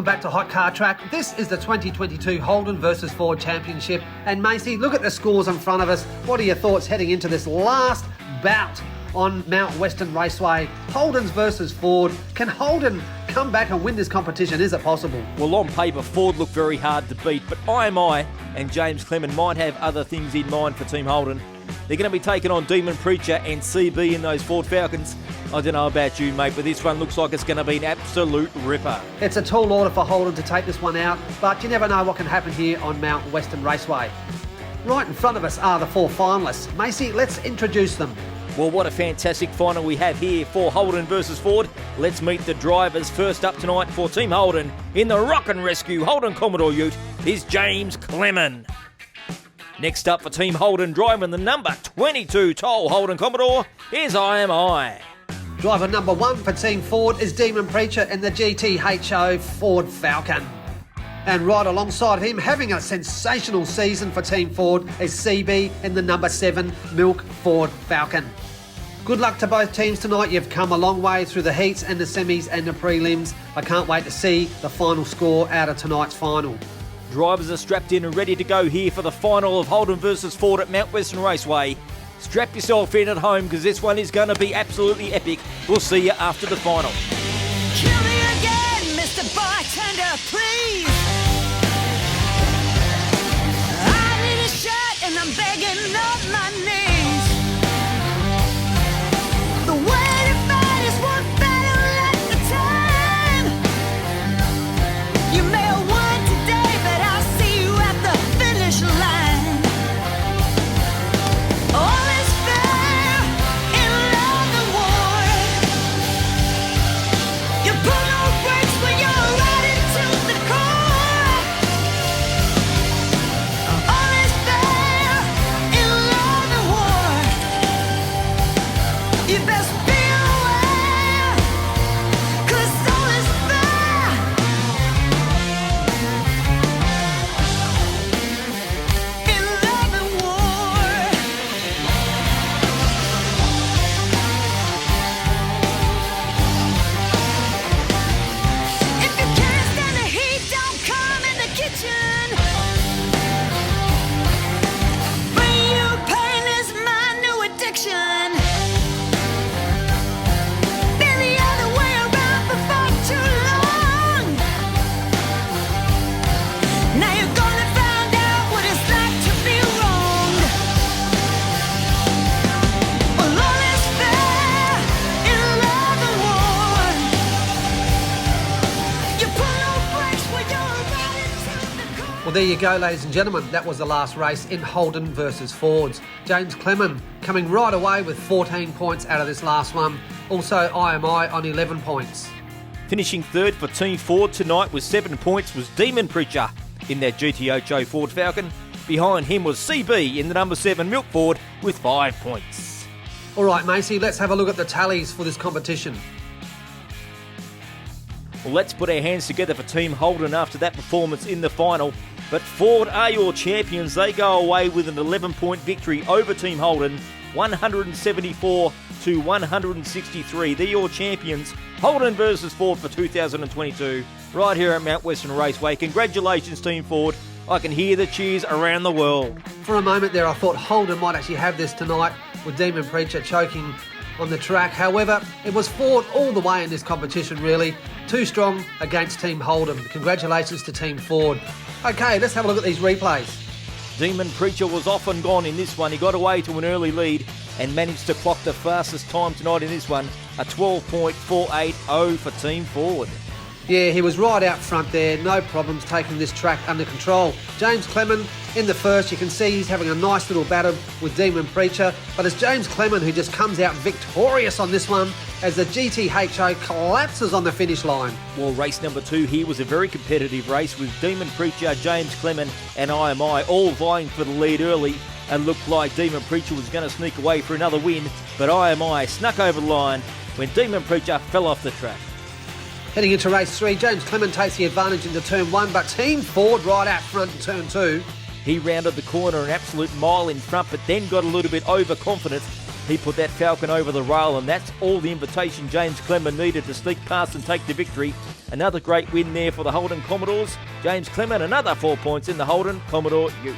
welcome back to Hot Car Track. This is the 2022 Holden versus Ford Championship. And Macy, look at the scores in front of us. What are your thoughts heading into this last bout on Mount Western Raceway? Holden's versus Ford. Can Holden come back and win this competition? Is it possible? Well, on paper, Ford look very hard to beat, but IMI and James Clement might have other things in mind for Team Holden. They're going to be taking on Demon Preacher and CB in those Ford Falcons. I don't know about you, mate, but this one looks like it's going to be an absolute ripper. It's a tall order for Holden to take this one out, but you never know what can happen here on Mount Western Raceway. Right in front of us are the four finalists. Macy, let's introduce them. Well, what a fantastic final we have here for Holden versus Ford. Let's meet the drivers. First up tonight for Team Holden in the Rock and Rescue Holden Commodore Ute is James Clement. Next up for Team Holden, driving the number 22 Toll Holden Commodore is IMI. Driver number 1 for Team Ford is Demon Preacher in the GTHO Ford Falcon. And right alongside him, having a sensational season for Team Ford, is CB in the number 7 Milk Ford Falcon. Good luck to both teams tonight. You've come a long way through the heats and the semis and the prelims. I can't wait to see the final score out of tonight's final. Drivers are strapped in and ready to go here for the final of Holden versus Ford at Mount Western Raceway. Strap yourself in at home because this one is going to be absolutely epic. We'll see you after the final. Kill me again, Mr. Bartender, please. I need a shot and I'm begging on my knees. The way to fight is one battle at a time. You may have won today, but I'll see you at the finish line. All is fair in love and war. You pull no brakes when you're riding to the core. All is fair in love and war. You best be aware, 'cause all is fair in love and war. If you can't stand the heat, don't come in the kitchen. Bring you pain is my new addiction. Been the other way around before too long. Now you're gonna find out what it's like to be wronged. Well, all is fair in love and war. You pull no brakes when you're riding to the core. Well, there you go, ladies and gentlemen. That was the last race in Holden versus Fords. James Clement coming right away with 14 points out of this last one. Also, IMI on 11 points. Finishing third for Team Ford tonight with 7 points was Demon Preacher in their GTHO Ford Falcon. Behind him was CB in the number 7 Milk Ford with 5 points. All right, Macy, let's have a look at the tallies for this competition. Well, let's put our hands together for Team Holden after that performance in the final. But Ford are your champions. They go away with an 11-point victory over Team Holden, 174 to 163. They're your champions. Holden versus Ford for 2022, right here at Mount Western Raceway. Congratulations, Team Ford. I can hear the cheers around the world. For a moment there, I thought Holden might actually have this tonight with Demon Preacher choking on the track. However, it was Ford all the way in this competition, really. Too strong against Team Holden. Congratulations to Team Ford. Okay, let's have a look at these replays. Demon Preacher was off and gone in this one. He got away to an early lead and managed to clock the fastest time tonight in this one, a 12.480 for Team Ford. Yeah, he was right out front there, no problems taking this track under control. James Clement in the first, you can see he's having a nice little battle with Demon Preacher, but it's James Clement who just comes out victorious on this one as the GTHO collapses on the finish line. Well, race number 2 here was a very competitive race with Demon Preacher, James Clement and IMI all vying for the lead early, and looked like Demon Preacher was going to sneak away for another win, but IMI snuck over the line when Demon Preacher fell off the track. Heading into race 3, James Clement takes the advantage into turn 1, but Team Ford right out front in turn 2. He rounded the corner an absolute mile in front, but then got a little bit overconfident He put that Falcon over the rail, and that's all the invitation James Clement needed to sneak past and take the victory. Another great win there for the Holden Commodores. James Clement, another 4 points in the Holden Commodore Ute.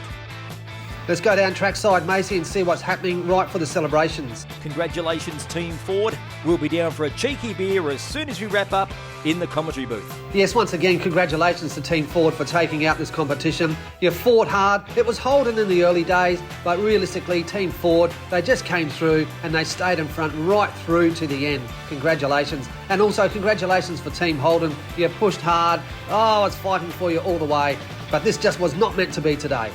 Let's go down trackside, Macy, and see what's happening right for the celebrations. Congratulations, Team Ford. We'll be down for a cheeky beer as soon as we wrap up in the commentary booth. Yes, once again, congratulations to Team Ford for taking out this competition. You fought hard. It was Holden in the early days, but realistically, Team Ford, they just came through and they stayed in front right through to the end. Congratulations. And also congratulations for Team Holden. You pushed hard. Oh, I was fighting for you all the way, but this just was not meant to be today.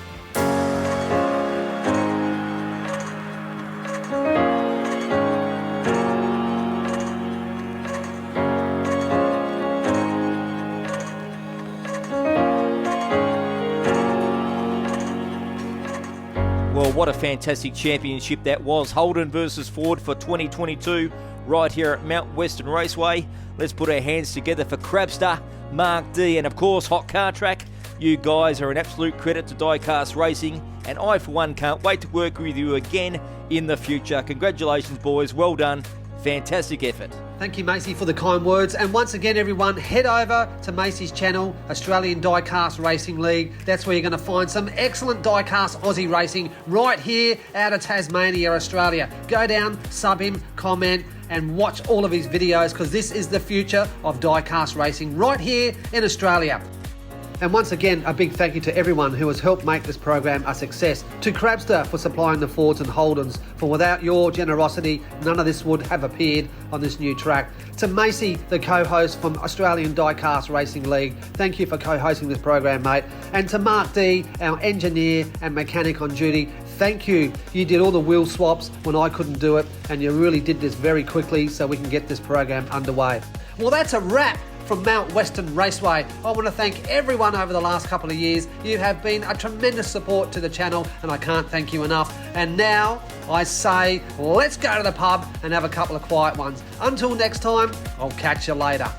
Well, what a fantastic championship that was. Holden versus Ford for 2022 right here at Mount Western Raceway. Let's put our hands together for Crabster, Mark D, and of course Hot Car Track. You guys are an absolute credit to Diecast Racing, and I for one can't wait to work with you again in the future. Congratulations, boys. Well done. Fantastic effort. Thank you, Macy, for the kind words. And once again, everyone, head over to Macy's channel, Australian Diecast Racing League. That's where you're going to find some excellent Diecast Aussie racing right here out of Tasmania, Australia. Go down, sub him, comment, and watch all of his videos, because this is the future of Diecast racing right here in Australia. And once again, a big thank you to everyone who has helped make this program a success. To Crabster for supplying the Fords and Holdens, for without your generosity, none of this would have appeared on this new track. To Macy, the co-host from Australian Diecast Racing League, thank you for co-hosting this program, mate. And to Mark D, our engineer and mechanic on duty, thank you. You did all the wheel swaps when I couldn't do it, and you really did this very quickly so we can get this program underway. Well, that's a wrap from Mount Western Raceway. I want to thank everyone over the last couple of years. You have been a tremendous support to the channel, and I can't thank you enough. And now I say, let's go to the pub and have a couple of quiet ones. Until next time, I'll catch you later.